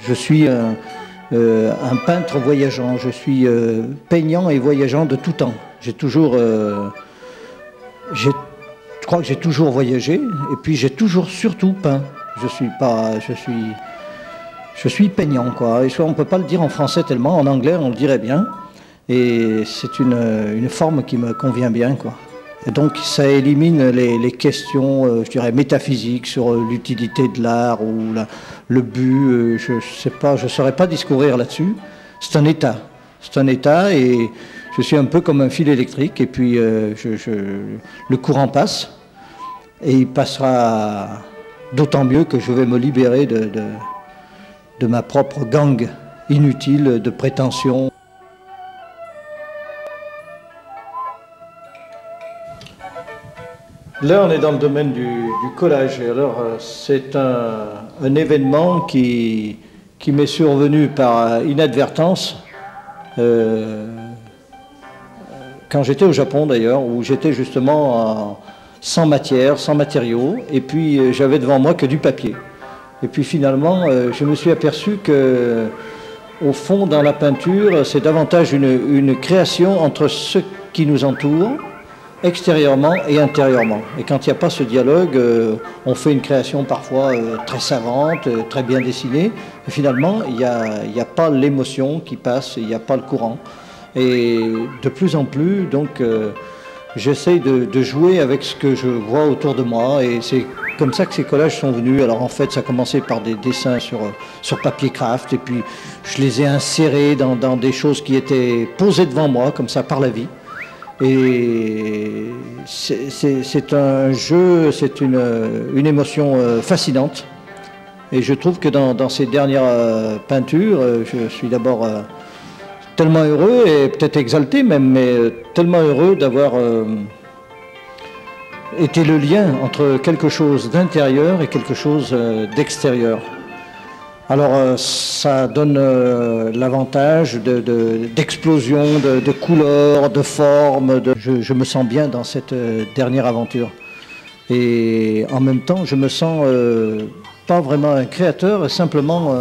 Je suis un peintre voyageant, je suis peignant et voyageant de tout temps. J'ai toujours, je crois que j'ai toujours voyagé et puis j'ai toujours surtout peint. Je suis peignant quoi. Et on ne peut pas le dire en français tellement, en anglais on le dirait bien. Et c'est une forme qui me convient bien quoi. Et donc ça élimine les questions, je dirais, métaphysiques sur l'utilité de l'art ou le but. Je sais pas, je ne saurais pas discourir là-dessus. C'est un état. C'est un état et je suis un peu comme un fil électrique. Et puis le courant passe et il passera d'autant mieux que je vais me libérer de ma propre gangue inutile de prétention. Là, on est dans le domaine du collage. Et alors, c'est un événement qui m'est survenu par inadvertance quand j'étais au Japon d'ailleurs, où j'étais justement sans matière, sans matériaux, et puis j'avais devant moi que du papier. Et puis finalement, je me suis aperçu que, au fond, dans la peinture, c'est davantage une création entre ce qui nous entoure, extérieurement et intérieurement. Et quand il n'y a pas ce dialogue, on fait une création parfois très savante, très bien dessinée, et finalement, il n'y a pas l'émotion qui passe, il n'y a pas le courant. Et de plus en plus, donc, j'essaye de jouer avec ce que je vois autour de moi, et c'est comme ça que ces collages sont venus. Alors en fait, ça a commencé par des dessins sur papier craft, et puis je les ai insérés dans des choses qui étaient posées devant moi, comme ça, par la vie. Et c'est un jeu, c'est une émotion fascinante. Et je trouve que dans ces dernières peintures, je suis d'abord tellement heureux, et peut-être exalté même, mais tellement heureux d'avoir été le lien entre quelque chose d'intérieur et quelque chose d'extérieur. Alors ça donne l'avantage d'explosion, de couleurs, de formes. Je me sens bien dans cette dernière aventure. Et en même temps, je me sens pas vraiment un créateur, simplement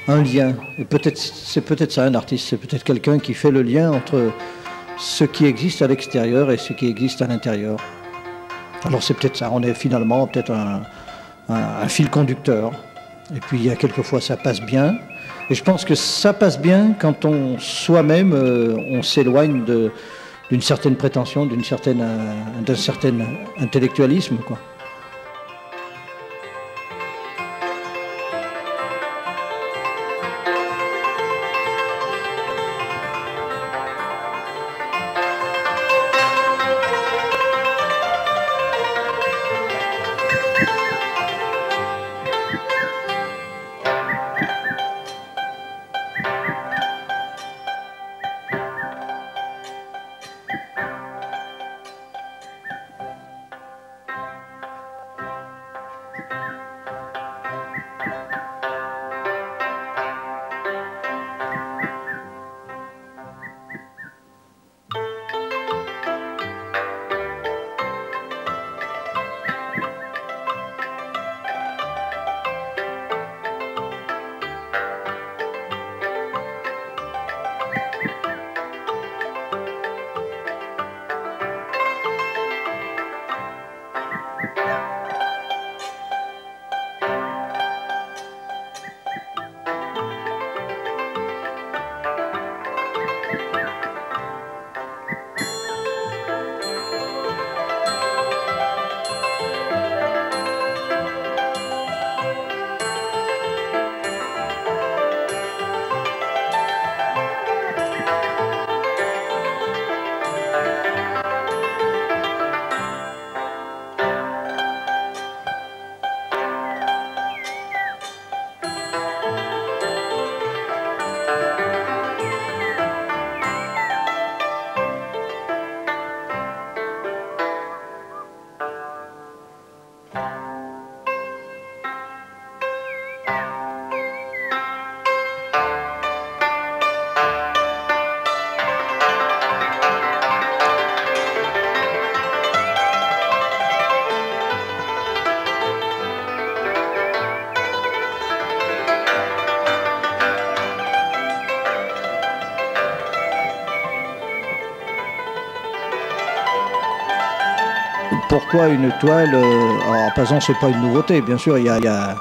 un lien. Et c'est peut-être ça un artiste, c'est peut-être quelqu'un qui fait le lien entre ce qui existe à l'extérieur et ce qui existe à l'intérieur. Alors c'est peut-être ça, on est finalement peut-être un fil conducteur. Et puis il y a quelquefois ça passe bien. Et je pense que ça passe bien quand soi-même on s'éloigne d'une certaine prétention, d'un certain intellectualisme, quoi. Pourquoi une toile alors, par exemple, c'est pas une nouveauté, bien sûr, il y a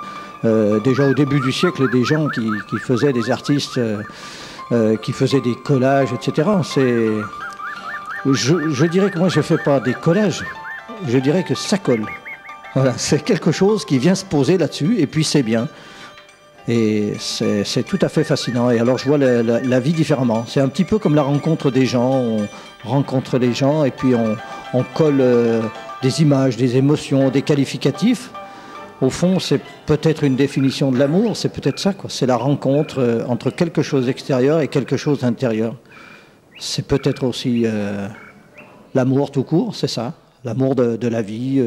déjà au début du siècle des gens qui faisaient des artistes qui faisaient des collages, etc. Je dirais que moi je ne fais pas des collages, je dirais que ça colle. Voilà, c'est quelque chose qui vient se poser là-dessus et puis c'est bien. Et c'est tout à fait fascinant. Et alors je vois la vie différemment. C'est un petit peu comme la rencontre des gens. On rencontre les gens et puis on colle des images, des émotions, des qualificatifs. Au fond, c'est peut-être une définition de l'amour, c'est peut-être ça, quoi. C'est la rencontre entre quelque chose d'extérieur et quelque chose d'intérieur. C'est peut-être aussi l'amour tout court, c'est ça, l'amour de la vie.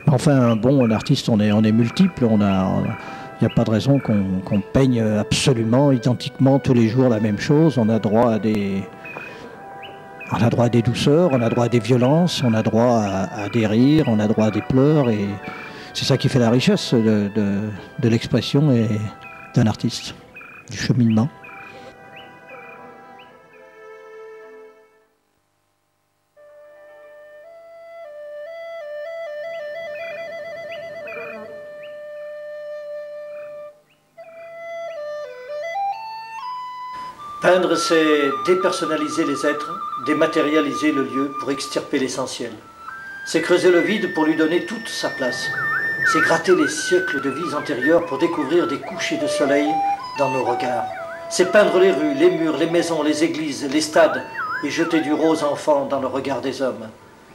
Enfin, bon, un artiste, on est multiple, il n'y a pas de raison qu'on peigne absolument, identiquement, tous les jours la même chose. On a droit à des douceurs, on a droit à des violences, on a droit à des rires, on a droit à des pleurs. Et c'est ça qui fait la richesse de l'expression et d'un artiste, du cheminement. Peindre, c'est dépersonnaliser les êtres, dématérialiser le lieu pour extirper l'essentiel. C'est creuser le vide pour lui donner toute sa place. C'est gratter les siècles de vies antérieures pour découvrir des couchers de soleil dans nos regards. C'est peindre les rues, les murs, les maisons, les églises, les stades et jeter du rose enfant dans le regard des hommes.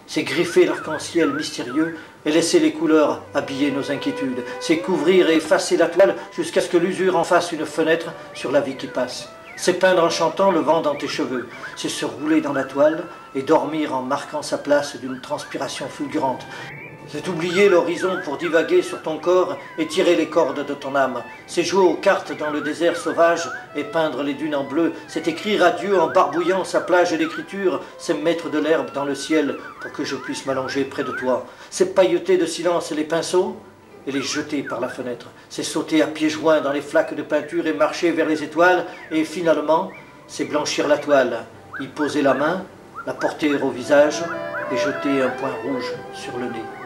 C'est griffer l'arc-en-ciel mystérieux et laisser les couleurs habiller nos inquiétudes. C'est couvrir et effacer la toile jusqu'à ce que l'usure en fasse une fenêtre sur la vie qui passe. C'est peindre en chantant le vent dans tes cheveux. C'est se rouler dans la toile et dormir en marquant sa place d'une transpiration fulgurante. C'est oublier l'horizon pour divaguer sur ton corps et tirer les cordes de ton âme. C'est jouer aux cartes dans le désert sauvage et peindre les dunes en bleu. C'est écrire à Dieu en barbouillant sa plage d'écriture. C'est mettre de l'herbe dans le ciel pour que je puisse m'allonger près de toi. C'est pailleter de silence les pinceaux et les jeter par la fenêtre. C'est sauter à pieds joints dans les flaques de peinture et marcher vers les étoiles. Et finalement, c'est blanchir la toile, y poser la main, la porter au visage et jeter un point rouge sur le nez.